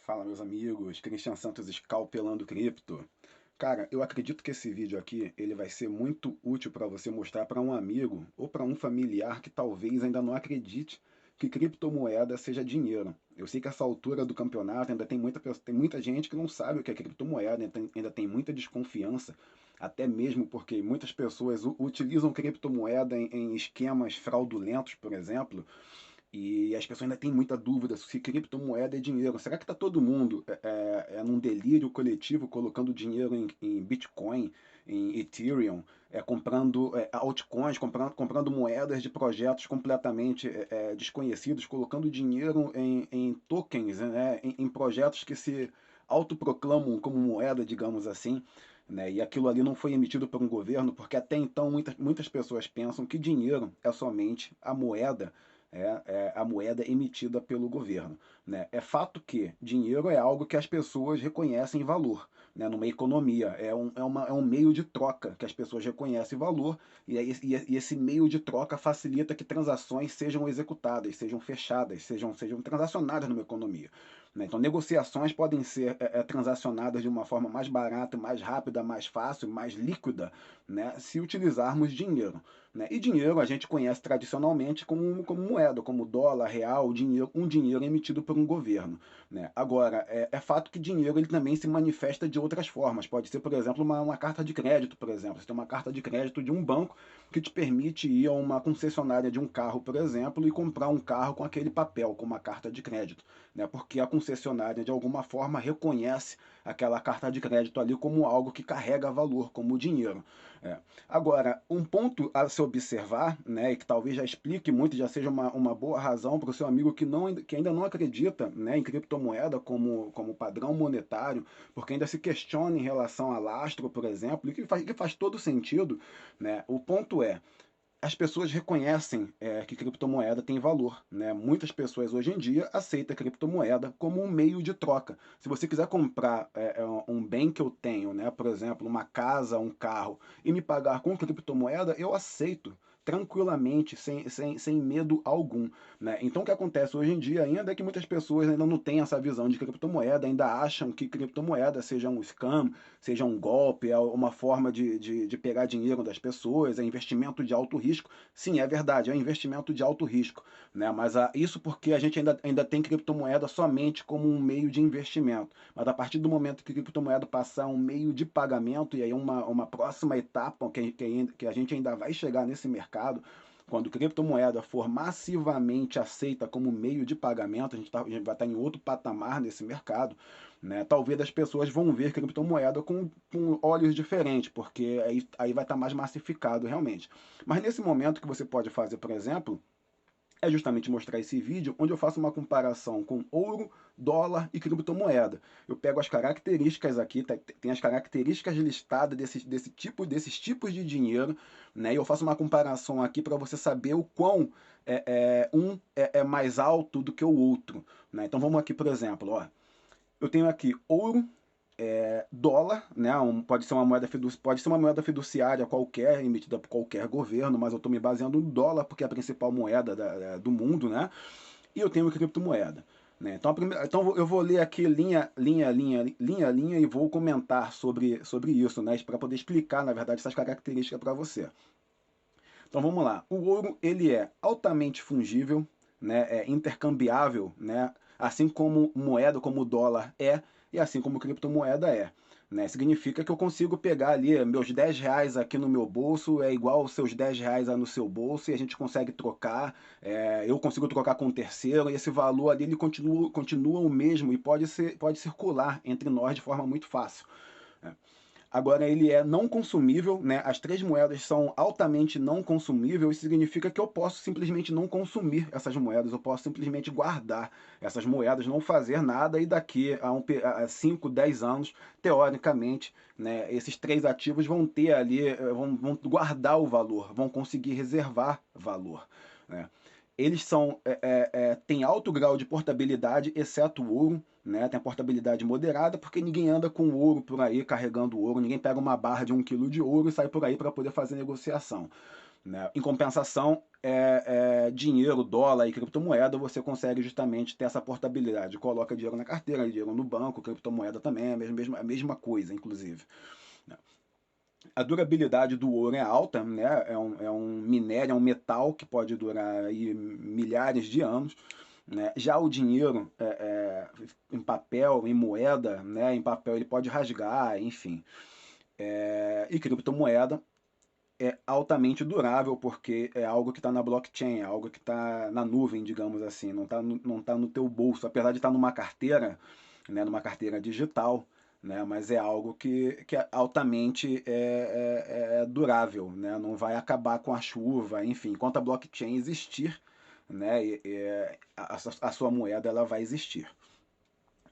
Fala, meus amigos, Christian Santos escalpelando cripto. Cara, eu acredito que esse vídeo aqui ele vai ser muito útil para você mostrar para um amigo ou para um familiar que talvez ainda não acredite que criptomoeda seja dinheiro. Eu sei que essa altura do campeonato ainda tem muita gente que não sabe o que é criptomoeda, ainda tem muita desconfiança, até mesmo porque muitas pessoas utilizam criptomoeda em esquemas fraudulentos, por exemplo, e as pessoas ainda têm muita dúvida se criptomoeda é dinheiro. Será que está todo mundo num delírio coletivo colocando dinheiro em Bitcoin, em Ethereum, comprando altcoins, comprando moedas de projetos completamente desconhecidos, colocando dinheiro em tokens, né, em projetos que se autoproclamam como moeda, digamos assim, né, e aquilo ali não foi emitido por um governo, porque até então muitas pessoas pensam que dinheiro é somente a moeda a moeda emitida pelo governo. Né? É fato que dinheiro é algo que as pessoas reconhecem valor. Né? Numa economia, é um meio de troca que as pessoas reconhecem valor, e esse meio de troca facilita que transações sejam executadas, sejam fechadas, sejam transacionadas numa economia. Né? Então, negociações podem ser transacionadas de uma forma mais barata, mais rápida, mais fácil, mais líquida, né? Se utilizarmos dinheiro. Né? E dinheiro a gente conhece tradicionalmente como moeda, como dólar, real, dinheiro, um dinheiro emitido por um governo. Né? Agora, é fato que dinheiro ele também se manifesta de outras formas. Pode ser, por exemplo, uma carta de crédito, por exemplo. Você tem uma carta de crédito de um banco que te permite ir a uma concessionária de um carro, por exemplo, e comprar um carro com aquele papel, com uma carta de crédito. Né? Porque a concessionária, de alguma forma, reconhece aquela carta de crédito ali como algo que carrega valor, como dinheiro. É. Agora, um ponto a se observar, né, e que talvez já explique muito, já seja uma boa razão para o seu amigo que ainda não acredita, né, em criptomoeda como padrão monetário, porque ainda se questiona em relação a lastro, por exemplo, e que faz todo sentido. Né, o ponto é, as pessoas reconhecem que criptomoeda tem valor. Né? Muitas pessoas hoje em dia aceitam a criptomoeda como um meio de troca. Se você quiser comprar um bem que eu tenho, né? Por exemplo, uma casa, um carro, e me pagar com criptomoeda, eu aceito tranquilamente, sem medo algum. Né? Então o que acontece hoje em dia ainda é que muitas pessoas ainda não têm essa visão de criptomoeda, ainda acham que criptomoeda seja um scam, seja um golpe, é uma forma de pegar dinheiro das pessoas, é investimento de alto risco. Sim, é verdade, é um investimento de alto risco. Né? Mas isso porque a gente ainda tem criptomoeda somente como um meio de investimento. Mas a partir do momento que a criptomoeda passar um meio de pagamento, e aí uma próxima etapa que a gente ainda vai chegar nesse mercado, quando criptomoeda for massivamente aceita como meio de pagamento, a gente vai estar em outro patamar nesse mercado. Né? Talvez as pessoas vão ver criptomoeda com olhos diferentes, porque aí vai estar mais massificado realmente. Mas nesse momento que você pode fazer, por exemplo, é justamente mostrar esse vídeo onde eu faço uma comparação com ouro, dólar e criptomoeda. Eu pego as características aqui, tem as características listadas desses tipos de dinheiro, né? E eu faço uma comparação aqui para você saber o quão um é mais alto do que o outro. Né? Então vamos aqui, por exemplo, ó. Eu tenho aqui ouro, dólar, né? Pode ser uma moeda fiduciária qualquer, emitida por qualquer governo, mas eu estou me baseando no dólar porque é a principal moeda do mundo, né? E eu tenho criptomoeda. Né? Então eu vou ler aqui linha e vou comentar sobre isso, né? Para poder explicar, na verdade, essas características para você. Então vamos lá. O ouro ele é altamente fungível, né? É intercambiável, né? Assim como moeda, como o dólar e assim como criptomoeda é. Né? Significa que eu consigo pegar ali meus R$ 10 aqui no meu bolso, é igual os seus R$ 10 aí no seu bolso, e a gente consegue trocar, eu consigo trocar com um terceiro, e esse valor ali ele continua o mesmo e pode circular entre nós de forma muito fácil. Né? Agora ele é não consumível, né? As três moedas são altamente não consumíveis, isso significa que eu posso simplesmente não consumir essas moedas, eu posso simplesmente guardar essas moedas, não fazer nada e daqui a 5, 10 anos, teoricamente, né, esses três ativos vão ter ali, vão guardar o valor, vão conseguir reservar valor. Né? Eles têm alto grau de portabilidade, exceto o ouro, né? Tem a portabilidade moderada, porque ninguém anda com ouro por aí carregando ouro, ninguém pega uma barra de 1 quilo de ouro e sai por aí para poder fazer negociação. né? Em compensação, dinheiro, dólar e criptomoeda, você consegue justamente ter essa portabilidade. Coloca dinheiro na carteira, dinheiro no banco, criptomoeda também é a mesma coisa, inclusive, né? A durabilidade do ouro é alta, né? É um minério, é um metal que pode durar aí milhares de anos, né? Já o dinheiro em papel, em moeda, né? Em papel ele pode rasgar, enfim. E criptomoeda é altamente durável porque é algo que está na blockchain, é algo que está na nuvem, digamos assim, não tá no teu bolso, apesar de estar numa carteira, né, numa carteira digital, né, mas é algo que é altamente durável, né, não vai acabar com a chuva, enfim, enquanto a blockchain existir, né, a sua moeda ela vai existir.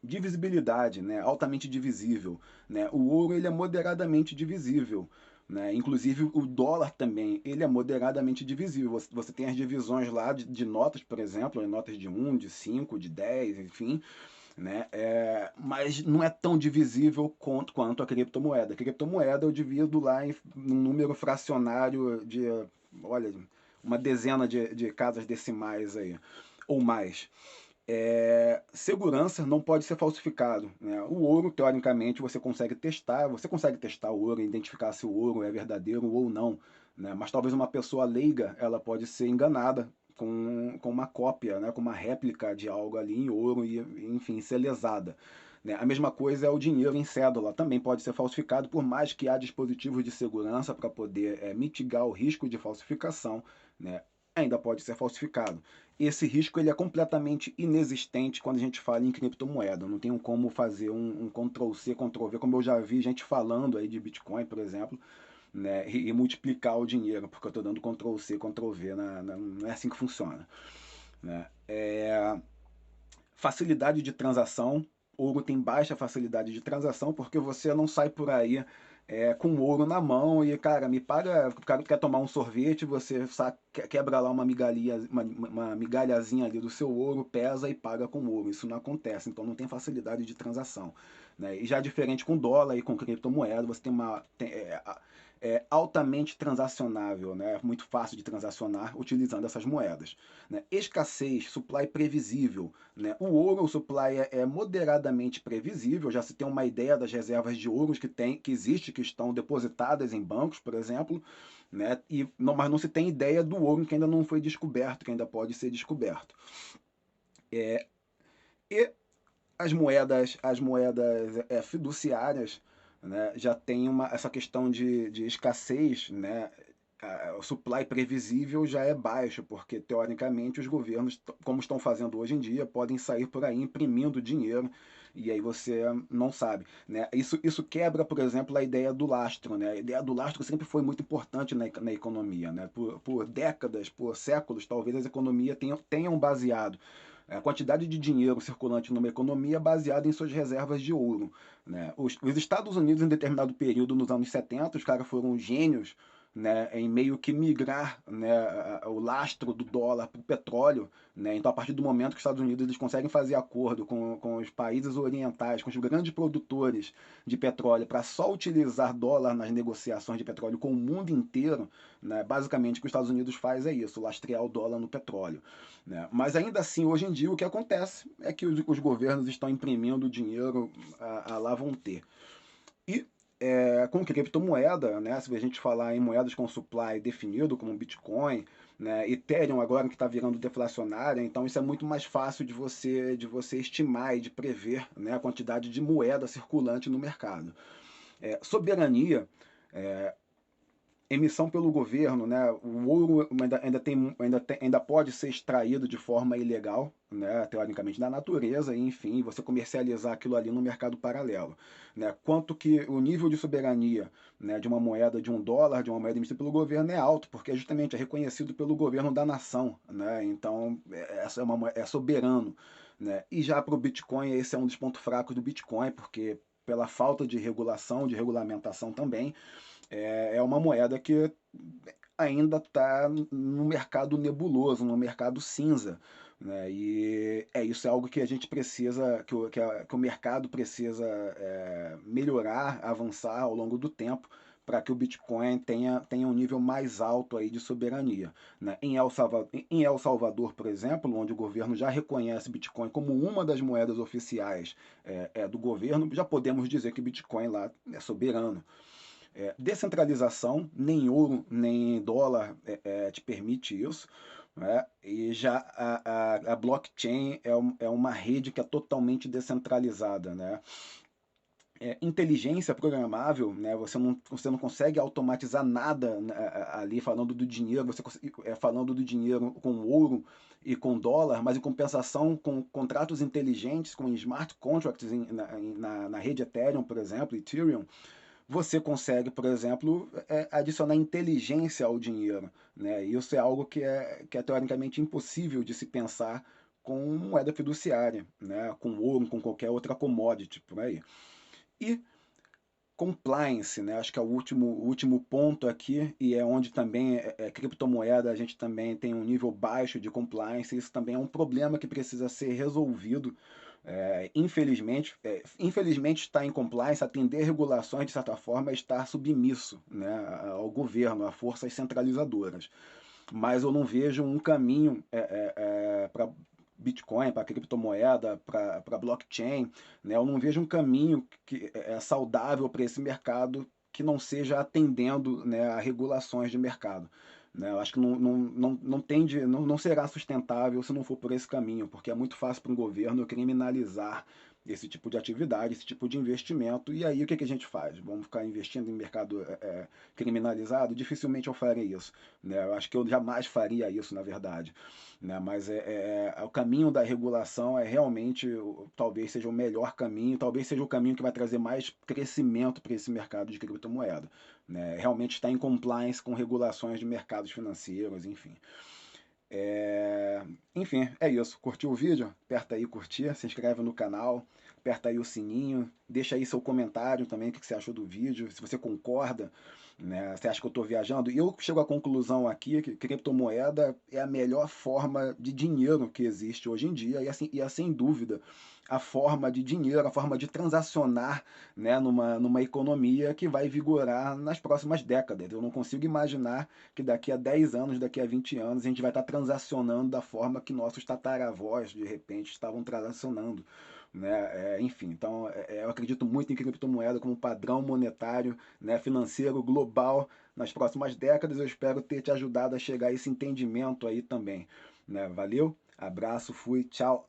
Divisibilidade, né, altamente divisível, né, o ouro ele é moderadamente divisível, né, inclusive o dólar também, ele é moderadamente divisível, você tem as divisões lá de notas, por exemplo, notas de 1, de 5, de 10, enfim, né, mas não é tão divisível quanto a criptomoeda. A criptomoeda eu divido lá num número fracionário de, olha, uma dezena de casas decimais aí, ou mais. Segurança não pode ser falsificado, né? O ouro, teoricamente, você consegue testar o ouro, identificar se o ouro é verdadeiro ou não, né? Mas talvez uma pessoa leiga, ela pode ser enganada com uma cópia, né? Com uma réplica de algo ali em ouro e, enfim, ser lesada, né? A mesma coisa é o dinheiro em cédula, também pode ser falsificado, por mais que há dispositivos de segurança para poder mitigar o risco de falsificação, né? Ainda pode ser falsificado. Esse risco ele é completamente inexistente quando a gente fala em criptomoeda. Não tem como fazer um Ctrl-C, Ctrl-V, como eu já vi gente falando aí de Bitcoin, por exemplo, né, e multiplicar o dinheiro, porque eu estou dando Ctrl-C, Ctrl-V, não é assim que funciona, né? Facilidade de transação. Ouro tem baixa facilidade de transação porque você não sai por aí com ouro na mão e, cara, me paga. O cara quer tomar um sorvete, você quebra lá uma migalhazinha ali do seu ouro, pesa e paga com ouro. Isso não acontece, então não tem facilidade de transação, né? E já diferente com dólar e com criptomoeda, você tem altamente transacionável, né? É muito fácil de transacionar utilizando essas moedas, né? Escassez, supply previsível, né? O ouro, o supply é moderadamente previsível, já se tem uma ideia das reservas de ouro que existe, que estão depositadas em bancos, por exemplo, né? Mas não se tem ideia do ouro que ainda não foi descoberto, que ainda pode ser descoberto. E as moedas fiduciárias, né, já tem essa questão de escassez, né, o supply previsível já é baixo, porque teoricamente os governos, como estão fazendo hoje em dia, podem sair por aí imprimindo dinheiro e aí você não sabe, né? Isso quebra, por exemplo, a ideia do lastro, né? A ideia do lastro sempre foi muito importante na economia, né? Por décadas, por séculos, talvez as economias tenham baseado a quantidade de dinheiro circulante numa economia baseada em suas reservas de ouro, né? Os Estados Unidos, em determinado período, nos anos 70, os caras foram gênios, né, em meio que migrar, né, o lastro do dólar para o petróleo, né? Então, a partir do momento que os Estados Unidos eles conseguem fazer acordo com os países orientais, com os grandes produtores de petróleo, para só utilizar dólar nas negociações de petróleo com o mundo inteiro, né? Basicamente o que os Estados Unidos faz é isso, lastrear o dólar no petróleo, né? Mas ainda assim, hoje em dia, o que acontece é que os governos estão imprimindo dinheiro a lá vão ter. E com criptomoeda, né, se a gente falar em moedas com supply definido, como Bitcoin, né, Ethereum agora que está virando deflacionária, então isso é muito mais fácil de você estimar e de prever, né, a quantidade de moeda circulante no mercado. Soberania, emissão pelo governo, né? O ouro ainda pode ser extraído de forma ilegal, né? Teoricamente da natureza, e, enfim, você comercializar aquilo ali no mercado paralelo, né? Quanto que o nível de soberania, né, de uma moeda de $1, de uma moeda emitida pelo governo é alto, porque justamente é reconhecido pelo governo da nação, né? Então essa é soberano, né? E já para o Bitcoin esse é um dos pontos fracos do Bitcoin, porque pela falta de regulação, de regulamentação também, é uma moeda que ainda está no mercado nebuloso, no mercado cinza, né? E isso é algo que a gente precisa, que o mercado precisa melhorar, avançar ao longo do tempo, para que o Bitcoin tenha um nível mais alto aí de soberania, né? Em El Salvador, por exemplo, onde o governo já reconhece Bitcoin como uma das moedas oficiais do governo, já podemos dizer que Bitcoin lá é soberano. Descentralização, nem ouro nem dólar te permite isso, né? E já a blockchain é uma rede que é totalmente descentralizada, né? Inteligência programável, né? Você não consegue automatizar nada, né, ali falando do dinheiro, falando do dinheiro com ouro e com dólar, mas em compensação com contratos inteligentes, com smart contracts na rede Ethereum, por exemplo, Ethereum, você consegue, por exemplo, adicionar inteligência ao dinheiro, né? Isso é algo que é teoricamente impossível de se pensar com moeda fiduciária, né? Com ouro, com qualquer outra commodity por aí. E compliance, né? Acho que é o último ponto aqui, e é onde também criptomoeda, a gente também tem um nível baixo de compliance, isso também é um problema que precisa ser resolvido. Infelizmente estar em compliance, atender regulações de certa forma, é estar submisso, né, ao governo, a forças centralizadoras. Mas eu não vejo um caminho para Bitcoin, para criptomoeda, para blockchain, né? Eu não vejo um caminho que é saudável para esse mercado que não seja atendendo, né, a regulações de mercado. Né? Eu acho que não será sustentável se não for por esse caminho, porque é muito fácil para um governo criminalizar esse tipo de atividade, esse tipo de investimento. E aí o que a gente faz? Vamos ficar investindo em mercado criminalizado? Dificilmente eu farei isso. Né? Eu acho que eu jamais faria isso, na verdade. Né? Mas o caminho da regulação realmente, talvez seja o melhor caminho, talvez seja o caminho que vai trazer mais crescimento para esse mercado de criptomoeda. Né? Realmente está em compliance com regulações de mercados financeiros, enfim. Enfim, é isso. Curtiu o vídeo? Aperta aí curtir, se inscreve no canal, aperta aí o sininho, deixa aí seu comentário também, o que você achou do vídeo, se você concorda, né? Você acha que eu estou viajando? E eu chego à conclusão aqui que criptomoeda é a melhor forma de dinheiro que existe hoje em dia, e assim, é sem dúvida a forma de dinheiro, a forma de transacionar, né, numa economia que vai vigorar nas próximas décadas. Eu não consigo imaginar que daqui a 10 anos, daqui a 20 anos, a gente vai estar transacionando da forma que nossos tataravós, de repente, estavam transacionando. Né? Enfim, então eu acredito muito em criptomoeda como padrão monetário, né, financeiro global nas próximas décadas. Eu espero ter te ajudado a chegar a esse entendimento aí também. Né? Valeu, abraço, fui, tchau.